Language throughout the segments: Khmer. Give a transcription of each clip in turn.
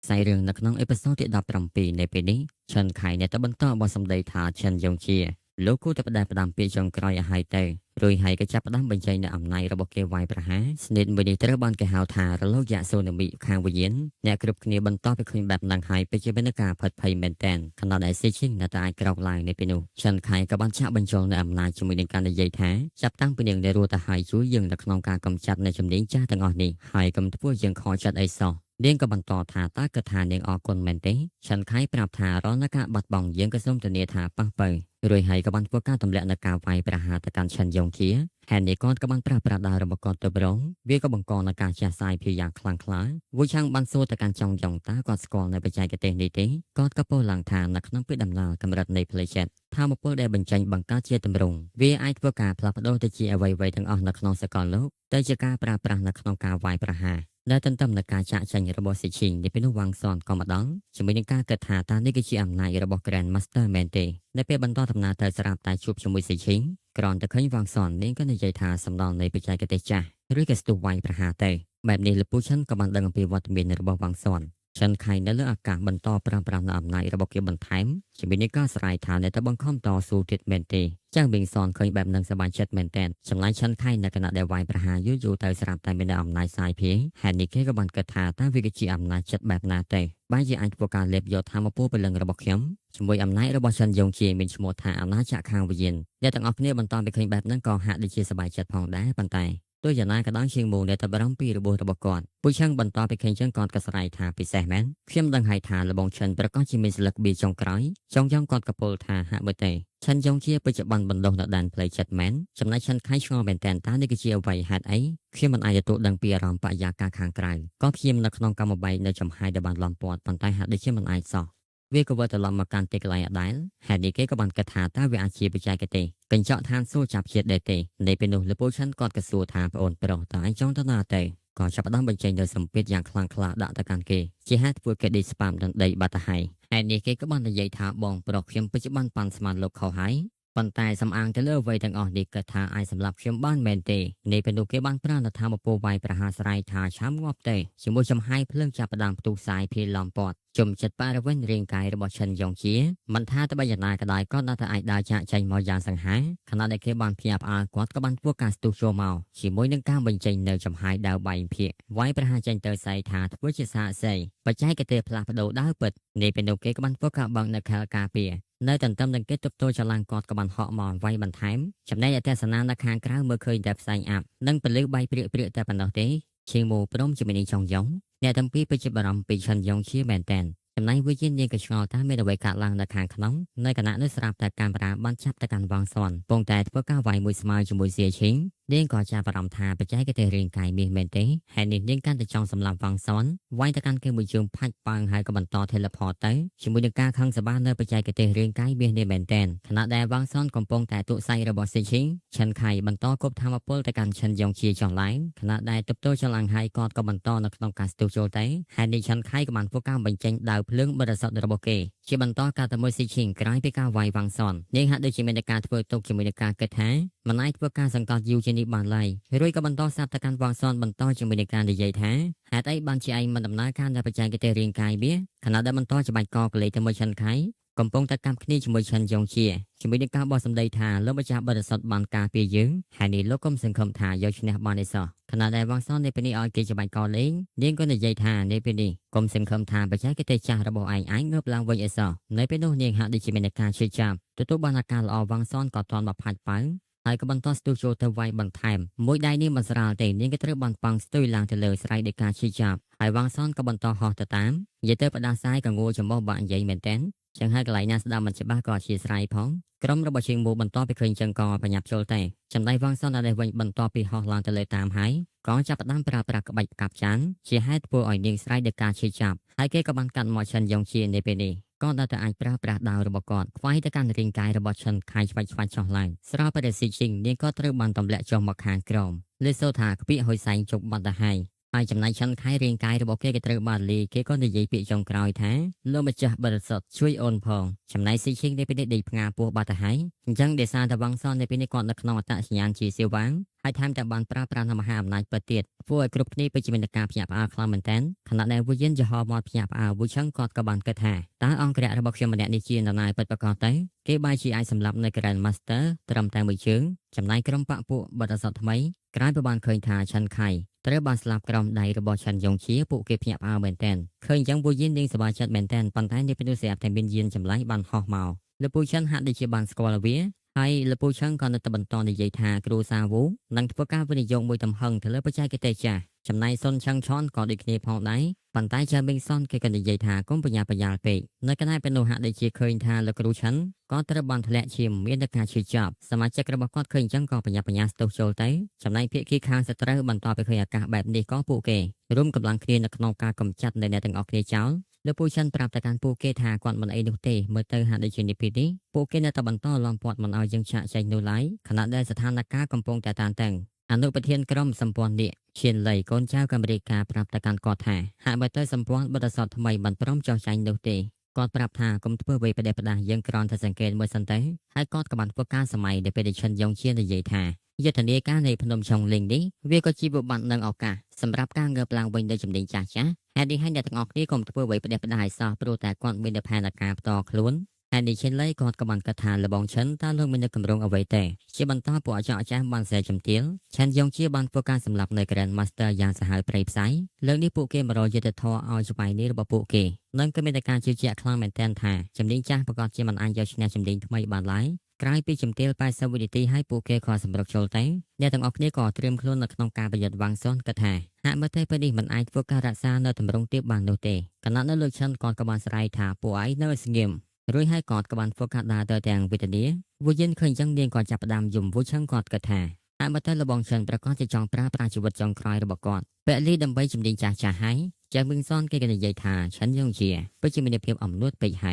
ផ្សាយរឿងនៅក្នុងអេពីសូតទី17នៃពេលនេះឈិនខៃអ្នកទៅបន្តបទសម្ដីថាឈិនយ៉ុងជាលោកគូតែផ្ដែផ្ដាំពាក្យចុងក្រោយឲ្យហើយទៅរួចហើយក៏ចាប់ផ្ដើមបញ្ចេញនូវអំណាចរបស់គេវាយប្រហារស្និតមួយនេះត្រូវបានគេហៅថារលកយក្សសូនាមីខាងវិញ្ញាណអ្នកគ្រប់គ្នាបន្តទៅឃើញបែបហ្នឹងហើយពិតជាមានការផិតភ័យមែនទែនខណៈដែលស៊ីឈីងនៅតែអាចក្រោកឡើងនៅពេលនោះឈិនខៃក៏បានចាក់បញ្ចូលនូវអំណាចជាមួយនឹងការនិយាយថាចាប់តាំងពីនាងដែលរស់ទៅហើយជួយយើងនៅក្នុងការកំចាត់នៅជំនាញចាស់ទាំងអស់នេះហើយកុំធ្វើយើងខកចិត្តអីសោះនាងក៏បន្តថាតើគិតថានាងអរគុណមែនទេឈិនខៃប្រាប់ថារាល់នៅការបាត់បង់យើងក៏សូមធានាថាប៉ះបើរួចហើយក៏បានធ្វើការទម្លាក់នៅការវាយប្រហារទៅកាន់ឈិនយ៉ុងជាហេតុនេះគាត់ក៏បានប្រាស់ប្រាដារបស់គាត់ទៅប្រងវាក៏បង្កនៅការចាស់សាយភាយ៉ាងខ្លាំងក្លាវូឆាំងបានសួរទៅកាន់ចុងយ៉ុងតើគាត់ស្គាល់នៅបច្ចេកទេសនេះទេគាត់ក៏ពោលឡើងថានៅក្នុងពេលដំណើរកម្រិតនៃផ្លេចេតថាមពលដែលបញ្ចេញបង្កើតជាទម្រង់វាអាចធ្វើការផ្លាស់ប្ដូរទៅជាអ្វីៗទាំងអស់នៅក្នុងសកលលោកទៅជាការប្រើប្រាស់នៅក្នុងការវាយប្រហារដែលទន្ទឹមនឹងការចាក់ចេញរបស់ស៊ីឈីងនេះពេលនោះវ៉ាងសនក៏មកដល់ជាមួយនឹងការគិតថាតើនេះគឺជាអំណាចរបស់ Grand Master មែនទេនៅពេលបន្តដំណើរទៅស្រាប់តែជួបជាមួយស៊ីឈីងក្រនតែឃើញវ៉ាងសននាងក៏និយាយថាសំដៅនៃបច្ចេកទេសចាស់ឬក៏ស្ទុះវាយប្រហារទៅបែបនេះលពូឈិនក៏បានដឹងអំពីវត្តមានរបស់វ៉ាងសនឈិនខៃនៅលើអាកាសបន្តប្រើប្រាស់នូវអំណាចរបស់គេបន្ថែមជាមួយនឹងការស្រ័យថានៅតែបង្ខំតស៊ូទៀតមែនទេចាងប៊ីងសនឃើញបែបនឹងសប្បាយចិត្តមែនទែនចម្លាញ់ឈិនខៃនៅគណៈដែលវាយប្រហារយូរទៅស្រាប់តែមាននូវអំណាចសាយភាយហេតុនេះគេក៏បានគិតថាតើវាគឺជាអំណាចចិត្តបែបណាទេបែរជាអាចធ្វើការលេបយកធម៌ពលពលឹងរបស់ខ្ញុំជាមួយអំណាចរបស់ឈិនយ៉ុងជាមានឈ្មោះថាអំណាចចក្រខាងវិញ្ញាណអ្នកទាំងអស់គ្នាបន្តទៅឃើញបែបហ្នឹងក៏ហាក់ដូចជាសប្បាយចិត្តផងដែរប៉ុន្តែទោះយ៉ាងណាក៏ដោយជាងមូដែលតែបារម្ភពីរបួសរបស់គាត់ពូឆាំងបន្តទៅឃើញចឹងគាត់ក៏ស្រ័យថាពិសេសមែនខ្ញុំដឹងហើយថាលបងឈិនប្រកាសជាមានសិលឹកបៀចុងក្រោយចង់យ៉ាងគាត់ក៏ពោលថាហាក់បីទេឈិនយ៉ុងជាបច្ចុប្បន្នបណ្ដុះនៅដែនផ្លូវចិត្តមែនចំណែកឈិនខៃឆ្ងល់មែនតើនេះគឺជាអ្វីហេតុអីខ្ញុំមិនអាចទទួលដឹងពីអារម្មណ៍បរិយាកាសខាងក្រៅក៏ព្យាយាមនៅក្នុងកម្មបែកនៅចំហាយដែលបានឡំពាត់ប៉ុន្តែហាក់ដូចជាមិនអាចសោះវាក៏វិលត្រឡប់មកកាន់ទីកន្លែងអដែលហេតុនេះគេក៏បានគិតថាតើវាអាចជាបច្ចេកទេសកញ្ចក់ឋានសួគ៌ចាប់ជាតិដែរទេនៅពេលនោះលពូឈិនគាត់ក៏សួរថាប្អូនប្រុសតើអញចង់ទៅណាទេក៏ចាប់ផ្ដើមបញ្ចេញនូវសម្ពាធយ៉ាងខ្លាំងក្លាដាក់ទៅកាន់គេជាហេតុធ្វើគេដេកស្ប៉ាមដល់ដីបាត់ទៅហើយហេតុនេះគេក៏បាននិយាយថាបងប្រុសខ្ញុំពិតជាបានប៉ាន់ស្មានលោកខុសហើយប៉ុន្តែសំអាងទៅលើអ្វីទាំងអស់នេះគាត់ថាអាចសម្រាប់ខ្ញុំបានមែនទេនេះពេលនោះគេបានប្រើនៅថាមពលវាយប្រហារស្រ័យថាឆាំងាប់ទេជាមួយចំហាយភ្លើងចាប់ផ្ដើមផ្ទុះសាយភាយឡំពាត់ជុំចិត្តបរិវេណរាងកាយរបស់ឈិនយ៉ុងជាមិនថាទៅបីយ៉ាងណាក៏ដោយក៏នៅតែអាចដើរចាក់ចេញមកយ៉ាងសង្ហាខណៈដែលគេបានភ្ញាក់ផ្អើលគាត់ក៏បានធ្វើការស្ទុះចូលមកជាមួយនឹងការបញ្ចេញនៅចំហាយដាវបែងភាកវាយប្រហារចេញទៅសៃថាធ្វើជាសាកសីបច្ចេកទេសផ្លាស់ប្ដូរដាវពិតនេះពេលនោះគេក៏បានធ្វើការបង្កនៅខែលការពារនៅទន្ទឹមនឹងគេទប់ទល់ចល័ងគាត់ក៏បានហក់មកវាយបន្ថែមចំណែកឯទស្សនានៅខាងក្រៅមើលឃើញតែផ្សែងអាប់និងពលឺបាយព្រាកៗតែប៉ុណ្ណោះទេឈៀងមូព្រមជាមួយនឹងចុងយ៉ុងអ្នកទាំងពីរពិតជាបារម្ភពីឈិនយ៉ុងជាមែនតែនចំណែកវិជានាងក៏ឆ្ងល់ថាមានអ្វីកើតឡើងនៅខាងក្នុងនៅគណៈនោះស្រាប់តែកាមេរ៉ាបានចាប់ទៅកាន់វ៉ាងសនពងតែធ្វើការវាយមួយស្មើជាមួយសៀឈីងនាងក៏ចាប់អារម្មណ៍ថាបច្ចេកទេសរាងកាយមាសមែនទេហើយនេះនាងកាន់តែចង់សម្លាប់វ៉ាងសនវាយទៅកាន់គេមួយជើងផាច់ប៉ាងហើយក៏បន្ត teleport ទៅជាមួយនឹងការខឹងសម្បានៅបច្ចេកទេសរាងកាយមាសនេះមែនតែនខណៈដែលវ៉ាងសនកំពុងតែទុសៃរបស់សៀឈីងឈិនខៃបន្តគប់ធម្មពលទៅកាន់ឈិនយ៉ុងជាចុះឡើងខណៈដែលទប់ទល់ចល័ងហើយគាត់ក៏បន្តនៅក្នុងការស្ទុះចូលទៅហើយនេះឈិនខៃក៏បានធ្វើការបញ្ចេញដាវភ្លើងបរិសុទ្ធរបស់គេជាបន្តការទៅមួយសៀឈីងក្រោយពីការវាយវ៉ាងសននាងហាក់ដូចជាមានការធ្វើទុកជាមួយនឹងការគិតថាមិនអាចធ្វើការសង្កត់យូរជាងនេះបានឡើយរួចក៏បន្តសាប់ទៅកាន់វ៉ាងសនបន្តជាមួយនឹងការនិយាយថាហេតុអីបានជាឯងមិនដំណើរការដល់បច្ចេកទេសរាងកាយវាខណៈដែលបន្តច្បាច់កកលេសទៅមួយឈិនខៃកំពុងតែកម្មគ្នាជាមួយឈិនយ៉ុងជាជាមួយនឹងការបោះសម្ដីថាលោកម្ចាស់បរិសុទ្ធបានការពារយើងហើយនេះលោកកុំសង្ឃឹមថាយកឈ្នះបានទេសោះខណៈដែលវ៉ាងសននៅពេលនេះឲ្យគេច្បាច់កលេងនាងក៏និយាយថានៅពេលនេះកុំសង្ឃឹមថាបច្ចេកទេសចាស់របស់ឯងអាចងើបឡើងវិញអីសោះនៅពេលនោះនាងហាក់ដូចជាមានការឈឺចាប់ទទួលបានអាការល្អវ៉ាងសនក៏ទាន់មកផាច់ប៉ៅហើយក៏បន្តស្ទុះចូលទៅវាយបន្ថែមមួយដៃនេះមិនស្រាលទេនាងក៏ត្រូវបានប៉ង់ស្ទុយឡើងទៅលើស្រ័យដោយការឈឺចាប់ហើយវ៉ាងសនក៏បន្តហោះទៅតាមនិយាយទៅបដាសាយក៏ងួរចំបោះបាក់និយាយមែនតែនចឹងហើយកន្លែងណាស្ដាប់មិនច្បាស់ក៏អធិស្ឋានផងក្រុមរបស់ជាងមូបន្តពីឃើញចឹងក៏បញ្ញាប់ចូលតែចំណែកវ៉ាងសនដែលវិញបន្តពីហោះឡើងទៅលើតាមហើយក៏ចាប់ផ្ដើមប្រើប្រាស់ក្បាច់ផ្កាប់ចានជាហេតុធ្វើឲ្យនាងស្រ័យដោយការឈឺចាប់ហើយគេក៏បានកាត់មកឈិនយ៉ុងជានៅពេលនេះក៏ដល់តែអាចប្រើប្រាស់ដាវរបស់គាត់ខ្វាយទៅកាន់រាងកាយរបស់ឈិនខៃឆ្វាច់ចុះឡើងស្របពេលស៊ីឈីងនាងក៏ត្រូវបានទម្លាក់ចុះមកខាងក្រោមលើសូថាខ្ពាកហុយសែងជប់បាត់ទៅហើយ ហើយចំណែកឆាន់ខៃរាងកាយរបស់គេត្រូវបានលីគេក៏និយាយពាក្យចុងក្រោយថាលោកម្ចាស់បរិសុទ្ធជួយអូនផងចំណែកស៊ីឈីងនៅពេលនេះដេកផ្ងាពោះបាត់ទៅហើយអញ្ចឹងដេសាតវងសននៅពេលនេះគាត់នៅក្នុងអត្តសញ្ញាណជាសៀវវាងហើយថែមទាំងបានប្រើប្រាស់នៅមហាអំណាចពិតទៀតធ្វើឲ្យគ្រប់គ្នាពិតជាមានការភ្ញាក់ផ្អើលខ្លាំងមែនទែនខណៈដែលវូយិនចំហមាត់ភ្ញាក់ផ្អើលវូឆឹងគាត់ក៏បានគិតថាតើអង្គរៈរបស់ខ្ញុំម្នាក់នេះជានរណាពិតប្រាកដទៅគេបែរជាអាចសម្លាប់នៅ Grand Master ត្រឹមតែមួយជើងចំណែកក្រុមបកពួកបដិសតថ្មីក្រោយពីបានឃើញថាឆាន់ខៃត្រូវបានស្លាប់ក្រោមដៃរបស់ឆាន់យ៉ុងជាពួកគេភ្ញាក់ផ្អើលមែនទែនឃើញអញ្ចឹងវូយិនលេងសប្បាយចិត្តមែនទែនប៉ុន្តែនេះពេលនោះស្រាប់តែមានយានចម្លែកបានហោះមកលោកពូឆាន់ហាក់ដូចជាបានស្គាល់វាហើយលោកពូឆាន់ក៏នៅតែបន្តនិយាយថាគ្រូសាវូនឹងធ្វើការវិនិយោគមួយទំហឹងទៅលើបច្ចេកទេសចាស់ចំណែកសុនឆាំងឆនក៏ដូចគ្នាផងដែរប៉ុន្តែចាមីងសុនគេក៏និយាយថាកុំបញ្ញាបយ៉ាលពេកនៅកន្លែងពេលនោះហាក់ដូចជាឃើញថាលោកគ្រូឆាន់ក៏ត្រូវបានធ្លាក់ឈាមមានការឈឺចាប់សមាជិករបស់គាត់ឃើញអញ្ចឹងក៏បញ្ញាបញ្ញាស្ទុះចូលទៅចំណែកភាគីខាងសត្រូវបន្តទៅឃើញអាកាសបែបនេះក៏ពួកគេរួមកម្លាំងគ្នានៅក្នុងការកម្ចាត់នៅអ្នកទាំងអស់គ្នាចោលលោកពូឆាន់ប្រាប់ទៅកាន់ពួកគេថាគាត់មិនអីនោះទេមើលទៅហាក់ដូចជានេះពីនេះពួកគេនៅតែបន្តឡំពាត់មិនឲ្យយើងឆាកចេញនោះឡើយខណៈដែលស្ថានភាពកំពុងតែតានតឹងអនុប្រធានក្រុមសម្ព័ន្ធនេះឈៀនលៃកូនចៅកាមេរិកាប្រាប់ទៅកាន់គាត់ថាហាក់បីទៅសម្ព័ន្ធបដិសតថ្មីបានព្រមចោះចាញ់នោះទេគាត់ប្រាប់ថាកុំធ្វើអ្វីផ្ដេសផ្ដាសយើងគ្រាន់តែសង្កេតមើលសិនទៅហើយគាត់ក៏បានធ្វើការសម័យដែលពេលដែលឈិនយ៉ុងជានិយាយថាយុទ្ធនាការនៃភ្នំឆុងលីងនេះវាក៏ជាវិបត្តិនឹងឱកាសសម្រាប់ការងើបឡើងវិញនៃជំនាញចាស់ចាស់ហេតុនេះហើយអ្នកទាំងអស់គ្នាកុំធ្វើអ្វីផ្ដេសផ្ដាសឲ្យសោះព្រោះតែគាត់មានផែនការផ្ទាល់ខ្លួនហើយនេះឈិនលៃគាត់ក៏បានគិតថាលបងឈិនតើលោកមាននៅកម្រងអ្វីទេជាបន្តពួកអចអចាស់បានស្រែជំទាវឆាន់យ៉ុងជាបានធ្វើការសម្លាប់នៅ Grand Master យ៉ាងសាហាវព្រៃផ្សៃលើកនេះពួកគេមករយុទ្ធធរឲ្យស្វ័យនេះរបស់ពួកគេនឹងក៏មានតែការជឿជាក់ខ្លាំងមែនទែនថាជំនាញចាស់ប្រកាសជាមិនអាចយកឈ្នះជំនាញថ្មីបានឡើយក្រោយពីជំទាវ80វិនាទីហើយពួកគេក៏សម្រុកចូលទៅអ្នកទាំងអស់គ្នាក៏ត្រៀមខ្លួននៅក្នុងការប្រយុទ្ធវាងសនគិតថាហាក់មើលទៅពេលនេះមិនអាចធ្វើការរក្សានៅទម្រង់ទាបបាននោះទេគណៈនៅលោកឈិនគាត់ក៏បានស្រែកថាពួកឯងនៅស្ងៀមរួចហើយគាត់ក៏បានធ្វើការដើរទៅទាំងវេទនាវូយិនឃើញអញ្ចឹងនាងក៏ចាប់ផ្ដើមយំវូឆឹងគាត់គិតថាហាក់មើលទៅលបងឈិនប្រកាសជាចង់ប្រើប្រាស់ជីវិតចុងក្រោយរបស់គាត់ពលីដើម្បីជំនាញចាស់ហើយចាស់មឹងសនគេក៏និយាយថាឈិនយ៉ុងជាពិតជាមានភាពអំនួតពេកហ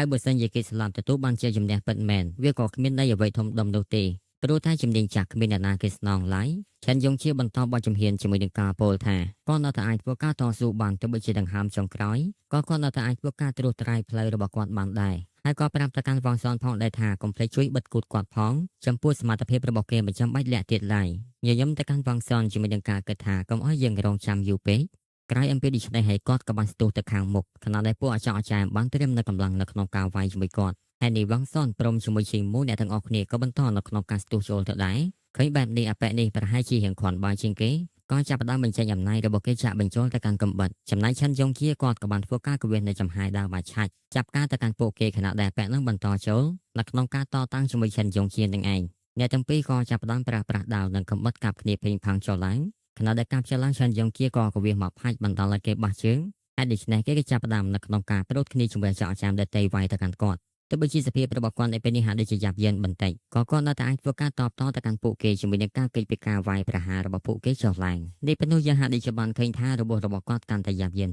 ើយបើសិនជាគេស្លាប់ទទួលបានជាជំនះពិតមែនវាក៏គ្មានន័យអ្វីធំដុំនោះទេព្រោះតែជំនាញចាស់គ្មានអ្នកណាគេស្នងឡើយឆិនយ៉ុងជាបន្តបទជំហានជាមួយនឹងការពោលថាគាត់នៅតែអាចធ្វើការតស៊ូបានទោះបីជាដង្ហើមចុងក្រោយក៏គាត់នៅតែអាចធ្វើការត្រួសត្រាយផ្លូវរបស់គាត់បានដែរហើយក៏ប្រាប់ទៅកាន់វងសនផងដែរថាកុំភ្លេចជួយបិទគូតគាត់ផងចំពោះសមត្ថភាពរបស់គេមិនចាំបាច់លាក់ទៀតឡើយញញឹមទៅកាន់វងសនជាមួយនឹងការគិតថាកុំឲ្យយើងរងចាំយូរពេកក្រោយអំពីដូច្នេះហើយគាត់ក៏បានស្ទុះទៅខាងមុខខណៈដែលពួកអចអចារ្យបានត្រៀមនៅកម្លាំងនៅក្នុងការវាយជាមួយគាត់ហើយនេះវងសនព្រមជាមួយឈីមូអ្នកទាំងអស់គ្នាក៏បន្តនៅក្នុងការស្ទុះចូលទៅដែរឃើញបែបនេះអបិនេះប្រហែលជារៀងគ្រាន់បើជាងគេក៏ចាប់ផ្ដើមបញ្ចេញអំណាចរបស់គេចាក់បញ្ចូលទៅកាន់កំបិតចំណែកឆាន់យ៉ុងជាគាត់ក៏បានធ្វើការគវាសនៅចំហាយដើរបាច់ឆាច់ចាប់ការទៅកាន់ពួកគេខណៈដែលអបិនឹងបន្តចូលនៅក្នុងការតតាំងជាមួយឆាន់យ៉ុងជានឹងឯងអ្នកទាំងពីរក៏ចាប់ផ្ដើមប្រើប្រាស់ដាវនិងកំបិតកាប់គ្នាពេញផាំងចុះឡើងខណៈដែលកាប់ចុះឡើងឆាន់យ៉ុងជាក៏គវាសមកផាច់បណ្ដាលឲ្យគេបះជើងហើយដូច្នេះគេក៏ចាប់ផ្ដើមនៅក្នុងការប្រត់គ្នាជាមួយចៅអាចារ្យដតេវាយទៅកាន់គាត់ទោះបីជាសភាពរបស់គាត់នៅពេលនេះហាក់ដូចជាយ៉ាប់យ៉ឺនបន្តិចក៏គាត់នៅតែអាចធ្វើការតបតទៅកាន់ពួកគេជាមួយនឹងការគេចពីការវាយប្រហាររបស់ពួកគេចុះឡើងនេះពេលនោះយើងហាក់ដូចជាបានឃើញថារបួសរបស់គាត់កាន់តែយ៉ាប់យ៉ឺន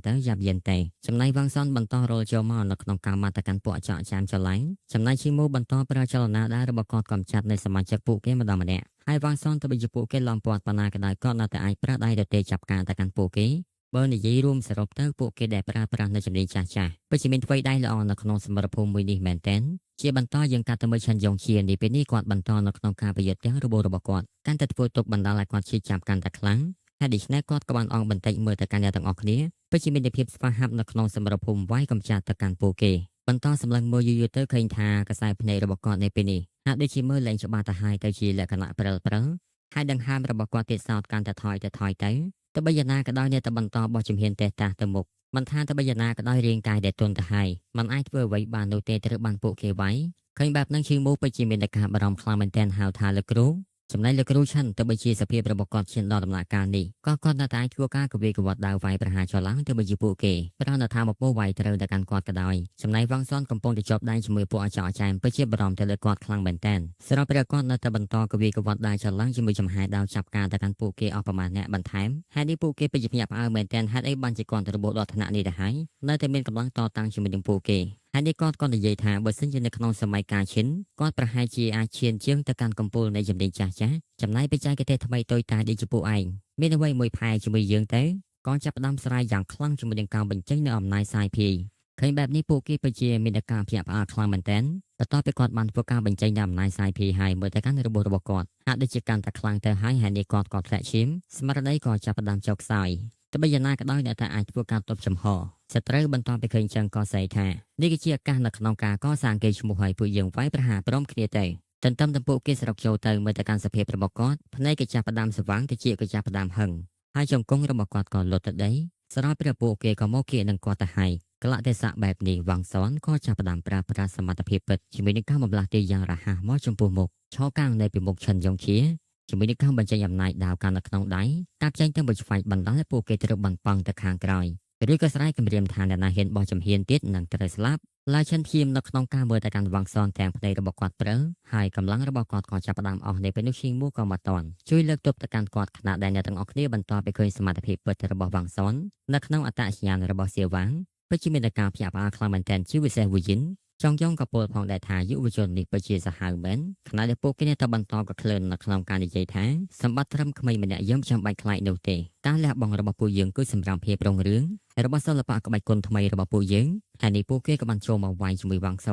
ទៅចំណែកវ៉ាងសនបន្តរលចូលមកនៅក្នុងការមកទៅកាន់ពួកអចអចារ្យចុះឡើងចំណែកឈីមូបន្តប្រើចលនាដែររបស់គាត់កំចាត់នៅសមាជិកពួកគេម្ដងម្នាក់ហើយវ៉ាងសនទៅបីជាពួកគេឡំពាត់បណ្ណាក៏ដោយគាត់នៅតែអាចប្រើដៃដតេចាប់ការទៅកាន់ពួកគេបើនិយាយរួមសរុបទៅពួកគេដែលប្រើប្រាស់នៅជំនាញចាស់ពិតជាមានអ្វីដែរល្អនៅក្នុងសមរភូមិមួយនេះមែនទែនជាបន្តយើងកាត់ទៅមើលឆាន់យ៉ុងជានេះពេលនេះគាត់បន្តនៅក្នុងការប្រយុទ្ធទាំងរបួសរបស់គាត់កាន់តែធ្វើទុកបណ្ដាលឲ្យគាត់ឈឺចាប់កាន់តែខ្លាំងហើយដូច្នេះគាត់ក៏បានអងបន្តិចមើលទៅកាន់អ្នកទាំងអស់គ្នាពិតជាមានភាពស្វាហាប់នៅក្នុងសមរភូមិវាយកំចាត់ទៅកាន់ពួកគេបន្តសម្លឹងមើលយូរទៅឃើញថាកសែភ្នែករបស់គាត់នៅពេលនេះហាក់ដូចជាមើលលែងច្បាស់ទៅហើយទៅជាលក្ខណៈព្រិលហើយដង្ហើមរបស់គាត់ទៀតសោតកាន់តែថយទៅទបីយ៉ាងណាក៏ដោយអ្នកតែបន្តបោះជំហានតេះតាស់ទៅមុខមិនថាទបីយ៉ាងណាក៏ដោយរាងកាយដែលទន់ទៅហើយมันអាចធ្វើអ្វីបាននោះទេត្រូវបានពួកគេវាយឃើញបែបហ្នឹងឈីមូពិតជាមានតែការបារម្ភខ្លាំងមែនទែនហៅថាលោកគ្រូចំណែកលោកគ្រូឆាន់ទបីជាសភាពរបស់គាត់ឈានដល់ដំណាក់កាលនេះក៏គាត់នៅតែអាចធ្វើការកវីកវត្តដៅវាយប្រហារចុះឡើងទៅបីជាពួកគេប្រហែលថាមកពោះវាយត្រូវទៅកាន់គាត់ក៏ដោយចំណែកវ៉ាងសនកំពុងតែជាប់ដៃជាមួយពួកអចអចារ្យពិតជាបារម្ភទៅលើគាត់ខ្លាំងមែនទែនស្របពេលគាត់នៅតែបន្តកវីកវត្តដៅចុះឡើងជាមួយចំហាយដាវចាប់ការទៅកាន់ពួកគេអស់ប្រមាណអ្នកបន្ថែមហើយនេះពួកគេពិតជាភ្ញាក់ផ្អើលមែនទែនហេតុអីបានជាគាត់ទៅរបួសដល់ថ្នាក់នេះទៅហើយនៅតែមានកម្លាំងតតាំងជាមួយនឹងពួកគេហើយនេះគាត់ក៏និយាយថាបើសិនជានៅក្នុងសម័យកាលឈិនគាត់ប្រហែលជាអាចឈានជើងទៅកាន់កំពូលនៃជំនាញចាស់ចំណែកបច្ចេកទេសថ្មីតូចតាចដូចជាពួកឯងមានអ្វីមួយផែជាមួយយើងទៅ ក៏ចាប់ផ្ដើមស្រ័យយ៉ាងខ្លាំងជាមួយនឹងការបញ្ចេញនៅអំណាចសាយភាយឃើញបែបនេះពួកគេពិតជាមានការភ្ញាក់ផ្អើលខ្លាំងមែនទែនបន្ទាប់ពីគាត់បានធ្វើការបញ្ចេញនៅអំណាចសាយភាយហើយមើលទៅកាន់របួសរបស់គាត់ហាក់ដូចជាកាន់តែខ្លាំងទៅហើយហើយនេះគាត់ក៏ធ្លាក់ឈាមស្មារតីក៏ចាប់ផ្ដើមចុកខ្សោយទោះបីយ៉ាងណាក៏ដោយអ្នកតែអាចធ្វើការទប់ចំហសត្រូវបន្ទាប់ពីឃើញចឹងក៏ស្អីថានេះគឺជាឱកាសនៅក្នុងការកសាងកេរ្តិ៍ឈ្មោះឲ្យពួកយើងវាយប្រហារព្រមគ្នាទៅទន្ទឹមទាំងពួកគេសរុបចូលទៅមើលទៅកាន់សភាពរបស់គាត់ភ្នែកក៏ចាប់ផ្ដើមស្វាងទៅជាក៏ចាប់ផ្ដើមហឹងហើយជង្គង់របស់គាត់ក៏លុតទៅដីស្រោចព្រះពួកគេក៏មកគៀកនឹងគាត់ទៅហើយកលៈទេសៈបែបនេះវ៉ាងសនក៏ចាប់ផ្ដើមប្រើប្រាស់សមត្ថភាពពិតជាមួយនឹងការបំលាស់ទីយ៉ាងរហ័សមកចំពោះមុខឈរកាំងនៅពីមុខឈិនយ៉ុងជាជាមួយនឹងការបញ្ចេញអំណាចដាវកាន់នៅក្នុងដៃតាប់ចេញទៅមួយឆ្វែងបណ្ដាលឲ្យពួកគេត្រូវបន្ប៉ង់ទៅខាងក្រោយឬក៏ស្រែកគម្រាមថាអ្នកណាហ៊ានបោះចំហៀនទៀតនឹងត្រូវស្លាប់ឡើយឈិនឈាមនៅក្នុងការមើលទៅកាន់វ៉ាងសនទាំងផ្ទៃរបស់គាត់ព្រើហើយកម្លាំងរបស់គាត់ក៏ចាប់ផ្ដើមអស់នៅពេលនោះឈីងមូក៏មកតន់ជួយលើកទប់ទៅកាន់គាត់ខណៈដែលអ្នកទាំងអស់គ្នាបន្តទៅឃើញសមត្ថភាពពិតរបស់វ៉ាងសននៅក្នុងអត្តសញ្ញាណរបស់សៀវ៉ាងពិតជាមានការភ្ញាក់ផ្អើលខ្លាំងមែនទែនជាពិសេសវូយិនចង់យ៉ងក៏ពោលផងដែរថាយុវជននេះពិតជាសាហាវមែនខណៈដែលពួកគេទៅបន្តក៏ក្លឿននៅក្នុងការនិយាយថាសម្បត្តិត្រឹមក្មេងម្នាក់យើងចាំបាច់ខ្លាចនោះទេការលះបង់របស់ពួកយើងគឺសម្រាប់ភាពរុងរឿងរបស់សិល្បៈក្បាច់គុនថ្មីរបស់ពួកយើងហើយនេះពួកគេក៏បានចូលមកវាយជាមួយវ៉ាងស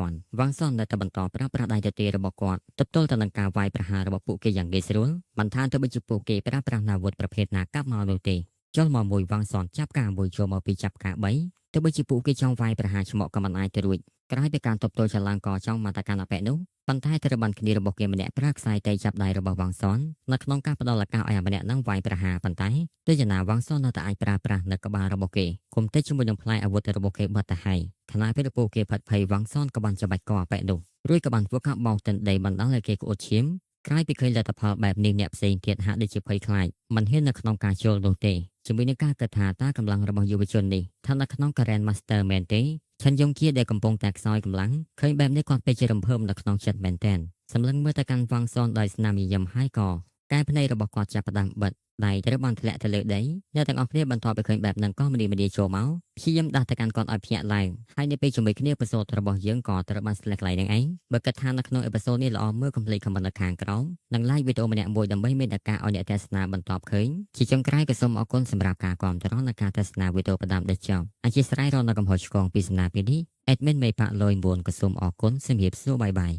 ននៅតែបន្តប្រើប្រាស់ដៃទទេរបស់គាត់ទប់ទល់ទៅនឹងការវាយប្រហាររបស់ពួកគេយ៉ាងងាយស្រួលមិនថាទៅបីជាពួកគេប្រើប្រាស់អាវុធប្រភេទណាកាប់មកនោះទេចុះមកមួយវ៉ាងសនចាប់ការមួយចូលមកពីចាប់ការ3ទៅបីជាពួកគេចង់វាយប្រហារឆ្មក់ក៏មិនអាចទៅរួចក្រោយពីការទប់ទល់ចល័ងក៏ចង់មកតកាន់អបិនោះប៉ុន្តែត្រូវបានគ្នារបស់គេម្នាក់ប្រើខ្សែតេចាប់ដៃរបស់វ៉ាងសននៅក្នុងការផ្ដល់ឱកាសឲ្យម្នាក់នឹងវាយប្រហារប៉ុន្តែដូចយ៉ាងណាវ៉ាងសននៅតែអាចប្រើប្រាស់នៅក្បាលរបស់គេគុំតិចជាមួយនឹងផ្លែអាវុធរបស់គេបាត់ទៅហើយខណៈពេលពួកគេផាត់ភ័យវ៉ាងសនក៏បានច្បាច់កអបិនោះរួចក៏បានធ្វើការបោកទិនដីបណ្ដាលឲ្យគេក្អួតឈាមក្រោយពីឃើញលទ្ធផលបែបនេះអ្នកផ្សេងទៀតហាក់ដូចជាភ័យខ្លាចមិនហ៊ាននៅក្នុងការចូលនោះទេជាមួយនឹងការគិតថាតើកម្លាំងរបស់យុវជននេះថានៅក្នុង Karen Master មែនទេឈិនយ៉ុងជាដែលកំពុងតែខ្សោយកម្លាំងឃើញបែបនេះគាត់ពេកជារំភើបនៅក្នុងចិត្តមែនទែនសម្លឹងមើលទៅកាន់វ៉ាងសនដោយស្នាមញញឹមហើយក៏កែភ្នែករបស់គាត់ចាប់ផ្ដើមបិទដៃត្រូវបានធ្លាក់ទៅលើដីអ្នកទាំងអស់គ្នាបន្ទាប់ពីឃើញបែបហ្នឹងក៏ម្នីចូលមកព្យាយាមដាស់ទៅកាន់គាត់ឲ្យភ្ញាក់ឡើងហើយនៅពេលជាមួយគ្នាអេពីសូតរបស់យើងក៏ត្រូវបានស្លេះកន្លែងហ្នឹងឯងបើគិតថានៅក្នុងអេពីសូតនេះល្អមើលកុំភ្លេចខមមិននៅខាងក្រោមនិង like វីដេអូម្នាក់មួយដើម្បីមានឱកាសឲ្យអ្នកទស្សនាបន្តឃើញជាចុងក្រោយក៏សូមអរគុណសម្រាប់ការគាំទ្រនិងការទស្សនាវីដេអូផ្ដាំដល់ចប់អធិស្ឋានរកនៅកំហុសឆ្គងពីសំណាក់ពេលនេះ admin មេប៉ាក់លយ9ក៏សូមអរគុណសម្រាប់សួរបាយបាយ